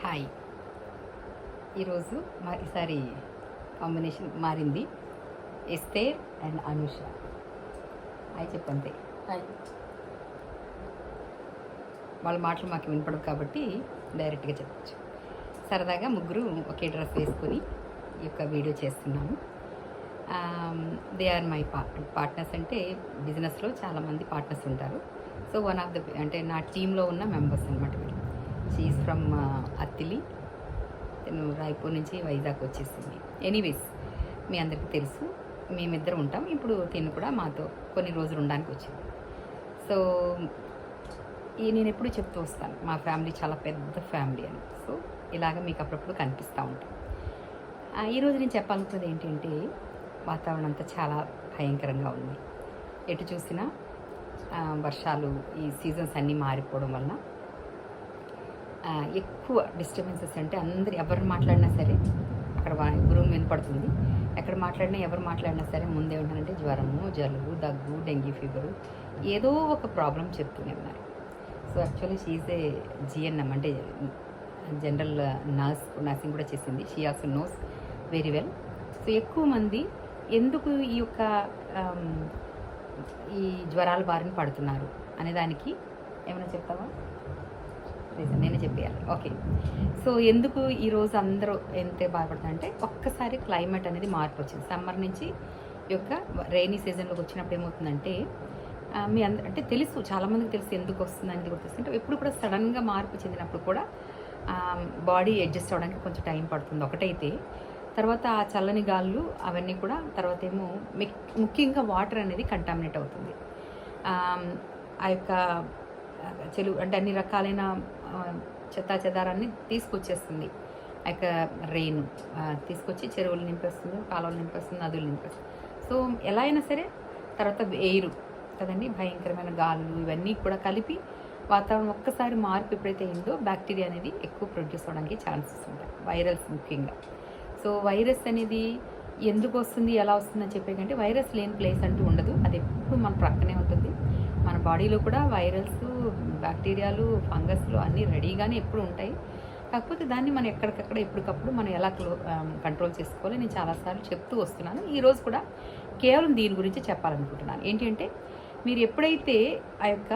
Hi. ఈరోజు ఈసారి combination మారింది. Esther and Anusha. హాయ్ చెప్పంతే. హాయ్. వాళ్ళ మాటలు మాకు వినపడవు కాబట్టి డైరెక్ట్గా చెప్పచ్చు. సరదాగా ముగ్గురు ఒకే డ్రెస్ వేసుకొని ఈ యొక్క వీడియో చేస్తున్నాము. They are my partners. అంటే బిజినెస్లో చాలామంది పార్ట్నర్స్ ఉంటారు. సో వన్ ఆఫ్ ద అంటే నా టీంలో ఉన్న మెంబర్స్ అనమాట వీళ్ళు. She is from Attili. తను రాయ్పూర్ నుంచి వైజాగ్ వచ్చేసింది. ఎనీవేస్ మీ అందరికీ తెలుసు, మేమిద్దరం ఉంటాం. ఇప్పుడు తిను కూడా మాతో కొన్ని రోజులు ఉండడానికి వచ్చింది. సో నేను ఎప్పుడు చెప్తూ వస్తాను, మా ఫ్యామిలీ చాలా పెద్ద ఫ్యామిలీ అని. సో ఇలాగ మీకు అప్పుడప్పుడు కనిపిస్తూ ఉంటాం. ఈరోజు నేను చెప్పాలనుకున్నది ఏంటంటే, వాతావరణం అంతా చాలా భయంకరంగా ఉంది. ఎటు చూసినా వర్షాలు, ఈ సీజన్స్ అన్నీ మారిపోవడం వలన ఎక్కువ డిస్టర్బెన్సెస్. అంటే అందరు ఎవరు మాట్లాడినా సరే అక్కడ గురువు వినపడుతుంది. ఎక్కడ మాట్లాడినా ఎవరు మాట్లాడినా సరే ముందేమిటంటే జ్వరము, జలుబు, దగ్గు, డెంగ్యూ ఫీవరు, ఏదో ఒక ప్రాబ్లం చెప్తూనే ఉన్నారు. సో యాక్చువల్లీ షీఈస్ ఏ జిఎన్ఎం, అంటే జనరల్ నర్సింగ్ కూడా చేసింది. She also knows very well. So ఎక్కువ మంది ఎందుకు ఈ యొక్క ఈ జ్వరాల బారిన పడుతున్నారు అనేదానికి ఏమైనా చెప్తావా? నేనే చెప్పేయాలి. ఓకే. సో ఎందుకు ఈరోజు అందరూ ఎంత బాధపడుతుందంటే, ఒక్కసారి క్లైమేట్ అనేది మార్పు వచ్చింది. సమ్మర్ నుంచి ఈ యొక్క రైనీ సీజన్లోకి వచ్చినప్పుడు ఏమవుతుందంటే, మీ అంటే తెలుసు, చాలామందికి తెలుసు ఎందుకు వస్తుంది అనేది కూడా తెలుసు. అంటే ఎప్పుడు కూడా సడన్గా మార్పు చెందినప్పుడు కూడా బాడీ అడ్జస్ట్ అవ్వడానికి కొంచెం టైం పడుతుంది ఒకటైతే. తర్వాత ఆ చల్లని గాళ్ళు అవన్నీ కూడా, తర్వాత ఏమో ముఖ్యంగా వాటర్ అనేది కంటామినేట్ అవుతుంది. ఆ యొక్క అంటే అన్ని రకాలైన చెత్తా చెదారాన్ని తీసుకొచ్చేస్తుంది. ఆ యొక్క రెయిన్ తీసుకొచ్చి చెరువులు నింపేస్తుంది, కాలువలు నింపేస్తుంది, నదులు నింపేస్తుంది. సో ఎలా అయినా సరే తర్వాత ఎయిర్ కదండి, భయంకరమైన గాలులు ఇవన్నీ కూడా కలిపి వాతావరణం ఒక్కసారి మార్పు ఎప్పుడైతే అయిందో బ్యాక్టీరియా అనేది ఎక్కువ ప్రొడ్యూస్ అవ్వడానికి ఛాన్సెస్ ఉంటాయి, వైరల్స్ ముఖ్యంగా. సో వైరస్ అనేది ఎందుకు వస్తుంది, ఎలా వస్తుందని చెప్పే కంటే, వైరస్ లేని ప్లేస్ అంటూ ఉండదు. అది ఎప్పుడు మన ప్రక్కనే ఉంటుంది. మన బాడీలో కూడా వైరల్స్, బ్యాక్టీరియాలు, ఫంగస్లు అన్నీ రెడీగానే ఎప్పుడు ఉంటాయి. కాకపోతే దాన్ని మనం ఎక్కడికక్కడ ఎప్పటికప్పుడు మనం ఎలా కంట్రోల్ చేసుకోవాలి నేను చాలాసార్లు చెప్తూ వస్తున్నాను. ఈరోజు కూడా కేవలం దీని గురించి చెప్పాలనుకుంటున్నాను. ఏంటంటే, మీరు ఎప్పుడైతే ఆ యొక్క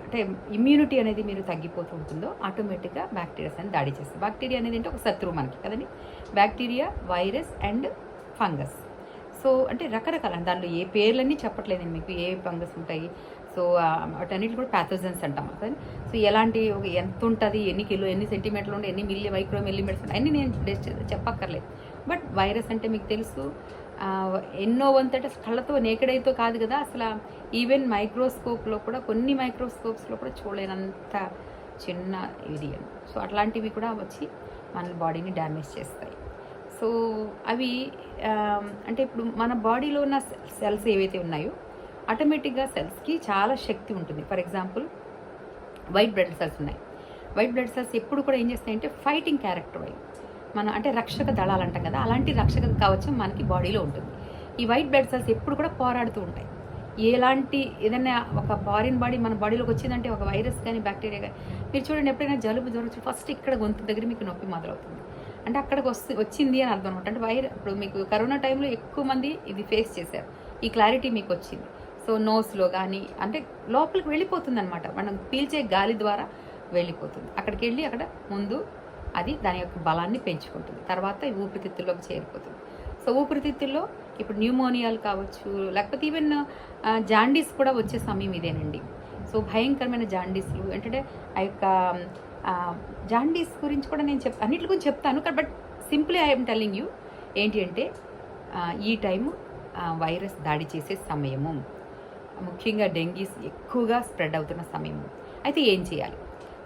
అంటే ఇమ్యూనిటీ అనేది మీరు తగ్గిపోతూ ఉంటుందో ఆటోమేటిక్గా బ్యాక్టీరియాస్ అని దాడి చేస్తుంది. బ్యాక్టీరియా అనేది అంటే ఒక శత్రువు మనకి కదండి. Bacteria, virus and fungus. So అంటే రకరకాల, దాంట్లో ఏ పేర్లన్నీ చెప్పట్లేదు నేను మీకు, ఏ ఫంగస్ ఉంటాయి. సో వాటన్నిటి కూడా ప్యాథోజన్స్ అంటాం కదా. సో ఎలాంటి ఎంత ఉంటుంది, ఎన్ని కిలో, ఎన్ని సెంటీమీటర్లు ఉంటే, ఎన్ని మైక్రో మిల్లీమీటర్స్ ఉంటాయి అన్నీ నేను చెప్పక్కర్లేదు. బట్ వైరస్ అంటే మీకు తెలుసు, ఎన్నో వంతట కళ్ళతో నేకడైతో కాదు కదా, అసలు ఈవెన్ మైక్రోస్కోప్లో కూడా, కొన్ని మైక్రోస్కోప్స్లో కూడా చూడలేనంత చిన్న ఇది. సో అట్లాంటివి కూడా వచ్చి మన బాడీని డ్యామేజ్ చేస్తాయి. సో అవి అంటే ఇప్పుడు మన బాడీలో ఉన్న సెల్స్ ఏవైతే ఉన్నాయో ఆటోమేటిక్గా సెల్స్కి చాలా శక్తి ఉంటుంది. For example white blood cells ఉన్నాయి. వైట్ బ్లడ్ సెల్స్ ఎప్పుడు కూడా ఏం చేస్తాయంటే ఫైటింగ్ క్యారెక్టర్ అయ్యి మన అంటే రక్షక దళాలు అంటాం కదా, అలాంటి రక్షక కవచం మనకి బాడీలో ఉంటుంది. ఈ వైట్ బ్లడ్ సెల్స్ ఎప్పుడు కూడా పోరాడుతూ ఉంటాయి. ఎలాంటి ఏదైనా ఒక ఫారిన్ బాడీ మన బాడీలోకి వచ్చిందంటే, ఒక వైరస్ కానీ బ్యాక్టీరియా కానీ, మీరు చూడండి ఎప్పుడైనా జలుబు జ్వరం ఫస్ట్ ఇక్కడ గొంతు దగ్గర మీకు నొప్పి మొదలవుతుంది. అంటే అక్కడికి వచ్చింది అని అర్థం అనమాట. అంటే ఇప్పుడు మీకు కరోనా టైంలో ఎక్కువ మంది ఇది ఫేస్ చేశారు. ఈ క్లారిటీ మీకు వచ్చింది. సో నోస్లో కానీ అంటే లోపలికి వెళ్ళిపోతుంది అనమాట, మనం పీల్చే గాలి ద్వారా వెళ్ళిపోతుంది. అక్కడికి వెళ్ళి అక్కడ ముందు అది దాని యొక్క బలాన్ని పెంచుకుంటుంది, తర్వాత ఊపిరితిత్తుల్లోకి చేరిపోతుంది. సో ఊపిరితిత్తుల్లో ఇప్పుడు న్యూమోనియాలు కావచ్చు, లేకపోతే ఈవెన్ జాండీస్ కూడా వచ్చే సమయం ఇదేనండి. సో భయంకరమైన జాండీస్లు ఏంటంటే, ఆ యొక్క జాండీస్ గురించి కూడా నేను అన్నిటి గురించి చెప్తాను. But simply I'm telling you ఏంటి అంటే, ఈ టైము వైరస్ దాడి చేసే సమయము, ముఖ్యంగా డెంగీస్ ఎక్కువగా స్ప్రెడ్ అవుతున్న సమయము. అయితే ఏం చేయాలి?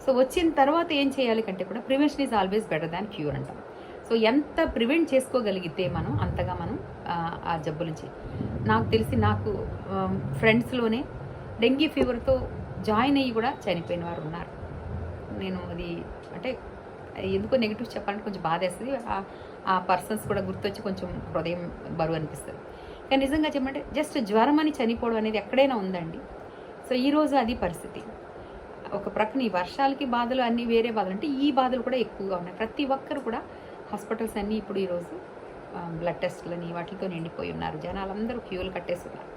సో వచ్చిన తర్వాత ఏం చేయాలి కంటే కూడా prevention is always better than cure అంటాం. సో ఎంత ప్రివెంట్ చేసుకోగలిగితే మనం అంతగా మనం ఆ జబ్బు నుంచి, నాకు తెలిసి నాకు ఫ్రెండ్స్లోనే డెంగీ ఫీవర్తో జాయిన్ అయ్యి కూడా చనిపోయిన వారు ఉన్నారు. నేను అది అంటే ఎందుకో నెగిటివ్ చెప్పాలంటే కొంచెం బాధ వేస్తుంది. ఆ పర్సన్స్ కూడా గుర్తొచ్చి కొంచెం హృదయం బరువు అనిపిస్తుంది. కానీ నిజంగా చెప్పమంటే జస్ట్ జ్వరం అని చనిపోవడం అనేది ఎక్కడైనా ఉందండి. సో ఈరోజు అది పరిస్థితి. ఒక ప్రక్కన ఈ వర్షాలకి బాధలు అన్నీ వేరే బాధలు అంటే ఈ బాధలు కూడా ఎక్కువగా ఉన్నాయి. ప్రతి ఒక్కరు కూడా హాస్పిటల్స్ అన్నీ ఇప్పుడు ఈరోజు బ్లడ్ టెస్ట్లని వాటితో నిండిపోయి ఉన్నారు. జనాలందరూ క్యూలు కట్టేస్తున్నారు.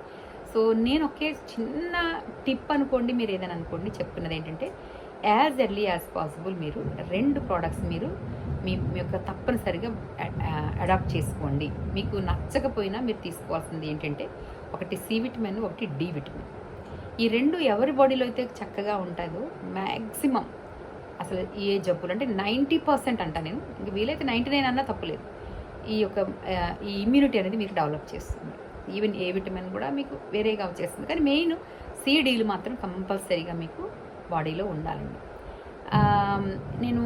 సో నేను ఒకే చిన్న టిప్ అనుకోండి, మీరు ఏదైనా అనుకోండి, చెప్తున్నది ఏంటంటే యాజ్ ఎర్లీ యాజ్ పాసిబుల్ మీరు 2 ప్రోడక్ట్స్ మీరు మీ యొక్క తప్పనిసరిగా అడాప్ట్ చేసుకోండి. మీకు నచ్చకపోయినా మీరు తీసుకోవాల్సింది ఏంటంటే ఒకటి సి విటమిన్, ఒకటి డి విటమిన్. ఈ 2 ఎవరి బాడీలో అయితే చక్కగా ఉంటుందో మ్యాక్సిమం అసలు ఏ జబ్బులు అంటే 90% అంట, నేను ఇంక వీలైతే 99 అన్నా తప్పులేదు, ఈ ఇమ్యూనిటీ అనేది మీకు డెవలప్ చేస్తుంది. ఈవెన్ ఏ విటమిన్ కూడా మీకు వేరేగా వచ్చేస్తుంది, కానీ మెయిన్ సిడీలు మాత్రం కంపల్సరీగా మీకు బాడీలో ఉండాలండి. నేను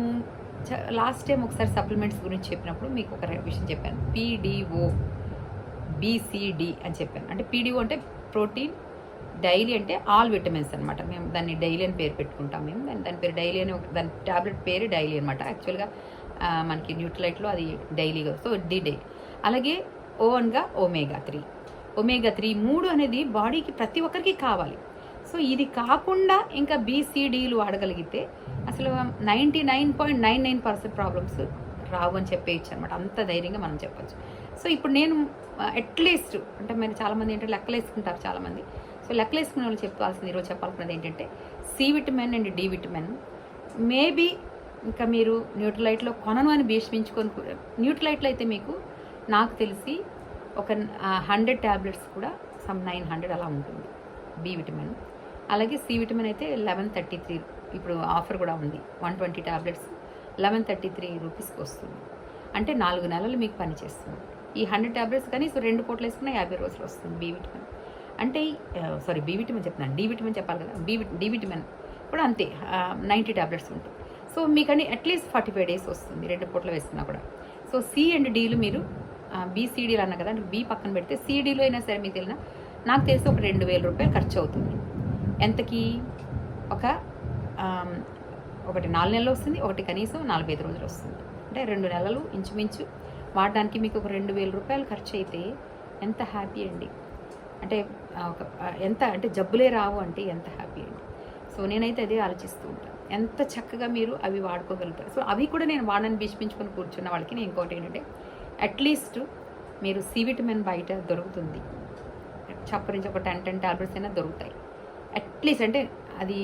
లాస్ట్ టైం ఒకసారి సప్లిమెంట్స్ గురించి చెప్పినప్పుడు మీకు ఒక విషయం చెప్పాను, పీడిఓ బీసీడి అని చెప్పాను. అంటే పీడిఓ అంటే ప్రోటీన్, డైలీ అంటే ఆల్ విటమిన్స్ అనమాట. మేము దాన్ని డైలీ అని పేరు పెట్టుకుంటాం. మేము దాని పేరు డైలీ అని, దాని ట్యాబ్లెట్ పేరు డైలీ అనమాట. యాక్చువల్గా మనకి న్యూట్రిలైట్లో అది డైలీగా, సో డే. అలాగే ఓవన్గా ఒమేగా 3 అనేది బాడీకి ప్రతి ఒక్కరికి కావాలి. సో ఇది కాకుండా ఇంకా బీసీడీలు వాడగలిగితే అసలు 99.99% ప్రాబ్లమ్స్ రావు అని చెప్పేయచ్చు అనమాట. అంత ధైర్యంగా మనం చెప్పచ్చు. సో ఇప్పుడు నేను అట్లీస్ట్ అంటే మీరు చాలామంది ఏంటంటే లెక్కలేసుకుంటారు చాలామంది. సో లెక్కలేసుకునే వాళ్ళు చెప్పాల్సింది, ఈరోజు చెప్పాల్సినది ఏంటంటే C vitamin and D vitamin maybe ఇంకా మీరు న్యూట్రిలైట్లో కొనను అని భీష్మించుకొని, న్యూట్రిలైట్లో అయితే మీకు నాకు తెలిసి ఒక 100 ట్యాబ్లెట్స్ కూడా సమ్ 900 అలా ఉంటుంది బి విటమిన్. అలాగే సి విటమిన్ అయితే 1133, ఇప్పుడు ఆఫర్ కూడా ఉంది, 120 ట్యాబ్లెట్స్ 1133 రూపీస్కి వస్తుంది. అంటే 4 నెలలు మీకు పనిచేస్తుంది. ఈ 100 ట్యాబ్లెట్స్ కానీ 2 పూటలు వేసుకున్న 50 రోజులు వస్తుంది బి విటమిన్. అంటే బి విటమిన్ చెప్తున్నాను, డి విటమిన్ చెప్పాలి కదా. డి విటమిన్ కూడా అంతే 90 ట్యాబ్లెట్స్ ఉంటుంది. సో మీకని అట్లీస్ట్ 45 డేస్ వస్తుంది 2 పూటలు వేసుకున్నా కూడా. సో సి అండ్ డీలు మీరు బీసీడీలు అన్నా కదా, అంటే బి పక్కన పెడితే సిడీలో అయినా సరే మీకు తెలియనా, నాకు తెలిసి ఒక 2000 రూపాయలు ఖర్చు అవుతుంది. ఎంతకి ఒకటి 4 నెలలు వస్తుంది, ఒకటి కనీసం 45 రోజులు వస్తుంది. అంటే 2 నెలలు ఇంచుమించు వాడడానికి మీకు ఒక 2000 రూపాయలు ఖర్చు అయితే ఎంత హ్యాపీ అండి. అంటే ఎంత అంటే జబ్బులే రావు అంటే ఎంత హ్యాపీ అండి. సో నేనైతే అదే ఆలోచిస్తూ ఉంటాను, ఎంత చక్కగా మీరు అవి వాడుకోగలుగుతారు. సో అవి కూడా నేను వాడని భీష్మించుకొని కూర్చున్న వాళ్ళకి నేను ఇంకోటి ఏంటంటే అట్లీస్ట్ మీరు సి విటమిన్ బయట దొరుకుతుంది, చప్పరించి ఒక 10 టాబ్లెట్స్ అయినా దొరుకుతాయి అట్లీస్ట్. అంటే అది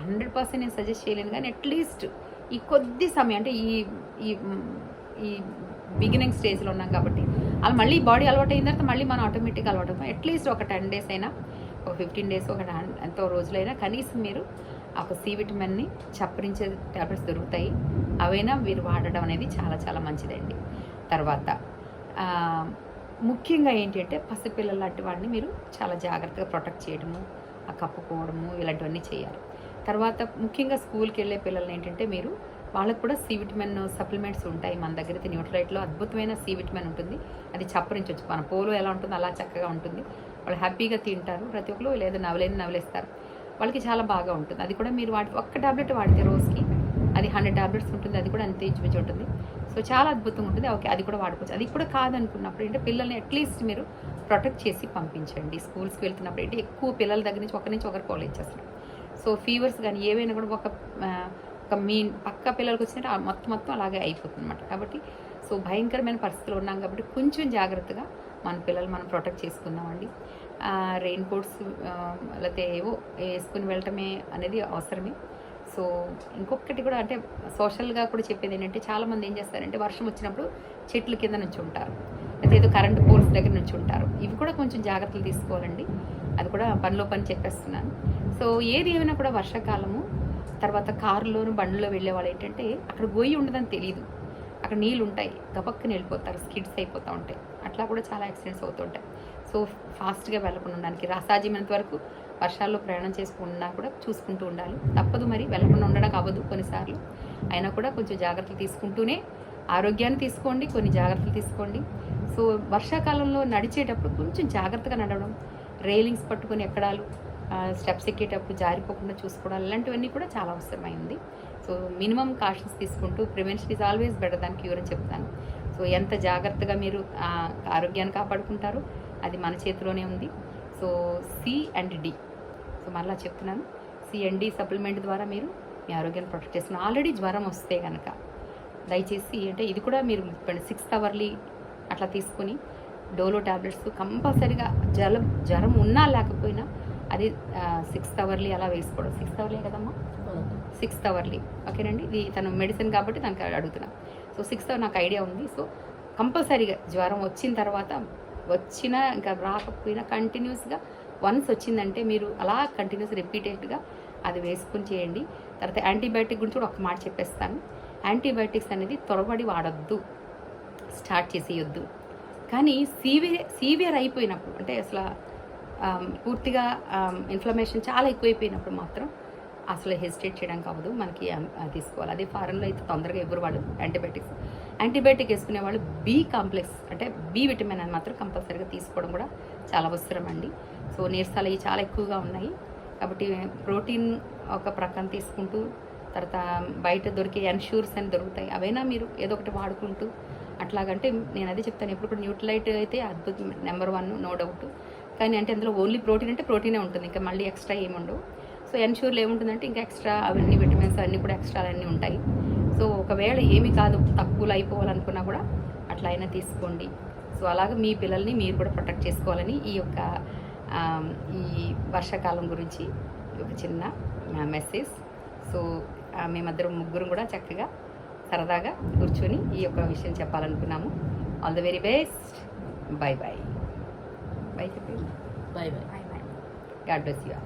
100% నేను సజెస్ట్ చేయలేను, కానీ అట్లీస్ట్ ఈ కొద్ది సమయం అంటే ఈ బిగినింగ్ స్టేజ్లో ఉన్నాం కాబట్టి అలా మళ్ళీ బాడీ అలవాటు అయిన తర్వాత మళ్ళీ మనం ఆటోమేటిక్గా అలవాటు అవుతాం. అట్లీస్ట్ ఒక 10 డేస్ అయినా, ఒక 15 డేస్, ఒక ఎంతో రోజులైనా కనీసం మీరు ఒక సి విటమిన్ని చప్పరించే ట్యాబ్లెట్స్ దొరుకుతాయి, అవైనా మీరు వాడడం అనేది చాలా చాలా మంచిదండి. తర్వాత ముఖ్యంగా ఏంటి అంటే పసిపిల్లల లాంటి వాడిని మీరు చాలా జాగ్రత్తగా ప్రొటెక్ట్ చేయడము, కప్పుకోవడము, ఇలాంటివన్నీ చేయాలి. తర్వాత ముఖ్యంగా స్కూల్కి వెళ్ళే పిల్లల్ని ఏంటంటే మీరు వాళ్ళకు కూడా సి విటమిన్ సప్లిమెంట్స్ ఉంటాయి మన దగ్గర అయితే. న్యూట్రిలైట్లో అద్భుతమైన సి విటమిన్ ఉంటుంది, అది చప్పరించవచ్చు. మన పోలో ఎలా ఉంటుందో అలా చక్కగా ఉంటుంది, వాళ్ళు హ్యాపీగా తింటారు. ప్రతి ఒక్కరు లేదా నవలేస్తారు, వాళ్ళకి చాలా బాగా ఉంటుంది. అది కూడా మీరు ఒక్క టాబ్లెట్ వాడితే రోజుకి అది 100 టాబ్లెట్స్ ఉంటుంది, అది కూడా అంతే ఇంచుమించు ఉంటుంది. సో చాలా అద్భుతంగా ఉంటుంది. ఓకే, అది కూడా వాడుకోవచ్చు. అది కూడా కాదనుకున్నప్పుడు ఏంటంటే పిల్లల్ని అట్లీస్ట్ మీరు ప్రొటెక్ట్ చేసి పంపించండి. స్కూల్స్కి వెళ్తున్నప్పుడు ఏంటి ఎక్కువ పిల్లల దగ్గర నుంచి ఒకరు కాల్ ఇచ్చేస్తారు. సో ఫీవర్స్ కానీ ఏవైనా కూడా ఒక మీ పక్క పిల్లలకి వచ్చినట్టు మొత్తం అలాగే అయిపోతుంది అనమాట. కాబట్టి సో భయంకరమైన పరిస్థితులు ఉన్నాం కాబట్టి కొంచెం జాగ్రత్తగా మన పిల్లలు మనం ప్రొటెక్ట్ చేసుకుందామండి. రెయిన్ కోట్స్ లేకపోతే ఏవో వేసుకుని వెళ్ళటమే అనేది అవసరమే. సో ఇంకొకటి కూడా అంటే సోషల్గా కూడా చెప్పేది ఏంటంటే చాలామంది ఏం చేస్తారంటే వర్షం వచ్చినప్పుడు చెట్ల కింద నుంచి ఉంటారు, లేదా ఏదో కరెంటు పోల్స్ దగ్గర నుంచి ఉంటారు. ఇవి కూడా కొంచెం జాగ్రత్తలు తీసుకోవాలండి. అది కూడా పనిలో పని చెప్పేస్తున్నాను. సో ఏది ఏమైనా కూడా వర్షాకాలము, తర్వాత కారులోను బండ్లో వెళ్ళే వాళ్ళు ఏంటంటే అక్కడ గొయ్యి ఉండదని తెలియదు, అక్కడ నీళ్ళు ఉంటాయి, గబక్కని వెళ్ళిపోతారు, స్కిడ్స్ అయిపోతూ ఉంటాయి. అట్లా కూడా చాలా యాక్సిడెంట్స్ అవుతుంటాయి. సో ఫాస్ట్గా వెళ్ళకుండా ఉండడానికి రాసాధ్యమైనంత వరకు వర్షాల్లో ప్రయాణం చేసుకున్నా కూడా చూసుకుంటూ ఉండాలి. తప్పదు, మరి వెళ్ళకుండా ఉండడానికి అవ్వదు కొన్నిసార్లు. అయినా కూడా కొంచెం జాగ్రత్తలు తీసుకుంటూనే ఆరోగ్యాన్ని తీసుకోండి, కొన్ని జాగ్రత్తలు తీసుకోండి. సో వర్షాకాలంలో నడిచేటప్పుడు కొంచెం జాగ్రత్తగా నడవడం, రైలింగ్స్ పట్టుకొని ఎక్కడాలు, స్టెప్స్ ఎక్కేటప్పుడు జారిపోకుండా చూసుకోవడం, ఇలాంటివన్నీ కూడా చాలా అవసరమైంది. సో మినిమం కాషన్స్ తీసుకుంటూ prevention is always better than cure అని చెప్తాను. సో ఎంత జాగ్రత్తగా మీరు ఆరోగ్యాన్ని కాపాడుకుంటారో అది మన చేతిలోనే ఉంది. So C and D, so మళ్ళీ చెప్తున్నాను, CND సప్లిమెంట్ ద్వారా మీరు మీ ఆరోగ్యాన్ని ప్రొటెక్ట్ చేసుకుని ఆల్రెడీ జ్వరం వస్తే కనుక దయచేసి అంటే ఇది కూడా మీరు 6th అవర్లీ అట్లా తీసుకుని డోలో ట్యాబ్లెట్స్ కంపల్సరీగా జ్వరం ఉన్నా లేకపోయినా అది 6th అవర్లీ అలా వేసుకోవడం. 6th అవర్లీ కదమ్మా, 6th అవర్లీ ఓకేనండి. ఇది తను మెడిసిన్ కాబట్టి తనకు అడుగుతున్నా. సో 6th అవర్ నాకు ఐడియా ఉంది. సో కంపల్సరీగా జ్వరం వచ్చిన తర్వాత వచ్చినా ఇంకా రాకపోయినా కంటిన్యూస్గా వన్స్ వచ్చిందంటే మీరు అలా కంటిన్యూస్ రిపీటెడ్గా అది వేసుకుని చేయండి. తర్వాత యాంటీబయాటిక్ గురించి కూడా ఒక మాట చెప్పేస్తాను. యాంటీబయాటిక్స్ అనేది త్వరపడి వాడొద్దు, స్టార్ట్ చేసేయొద్దు. కానీ సీవియర్ అయిపోయినప్పుడు అంటే అసలు పూర్తిగా ఇన్ఫ్లమేషన్ చాలా ఎక్కువైపోయినప్పుడు మాత్రం అసలు హెసిటేట్ చేయడానికి అవ్వదు, మనకి తీసుకోవాలి. అదే ఫారెన్లో అయితే తొందరగా ఎవరు వాళ్ళు యాంటీబయాటిక్ వేసుకునే వాళ్ళు బి కాంప్లెక్స్ అంటే బి విటమిన్ అని మాత్రం కంపల్సరీగా తీసుకోవడం కూడా చాలా అవసరం అండి. సో నీరసాలు అవి చాలా ఎక్కువగా ఉన్నాయి కాబట్టి ప్రోటీన్ ఒక ప్రక్కన తీసుకుంటూ తర్వాత బయట దొరికే ఎన్ష్యూర్స్ అని దొరుకుతాయి, అవైనా మీరు ఏదో ఒకటి వాడుకుంటూ అట్లాగంటే నేను అదే చెప్తాను. ఎప్పుడు కూడా న్యూట్రిలైట్ అయితే అద్భుతం, నెంబర్ 1 నో డౌట్. కానీ అంటే అందులో ఓన్లీ ప్రోటీన్ అంటే ప్రోటీనే ఉంటుంది, ఇంకా మళ్ళీ ఎక్స్ట్రా ఏమి ఉండవు. సో ఎన్ష్యూర్లో ఏముంటుందంటే ఇంకా ఎక్స్ట్రా అవన్నీ విటమిన్స్ అన్నీ కూడా ఎక్స్ట్రా అన్నీ ఉంటాయి. సో ఒకవేళ ఏమి కాదు తక్కువలో అయిపోవాలనుకున్నా కూడా అట్లా అయినా తీసుకోండి. సో అలాగే మీ పిల్లల్ని మీరు కూడా ప్రొటెక్ట్ చేసుకోవాలని ఈ యొక్క ఈ వర్షాకాలం గురించి ఒక చిన్న మెసేజ్. సో మేమిద్దరం ముగ్గురం కూడా చక్కగా సరదాగా కూర్చొని ఈ యొక్క విషయం చెప్పాలనుకున్నాము. All the very best. Bye bye. Bye చెప్పి bye bye. God bless you.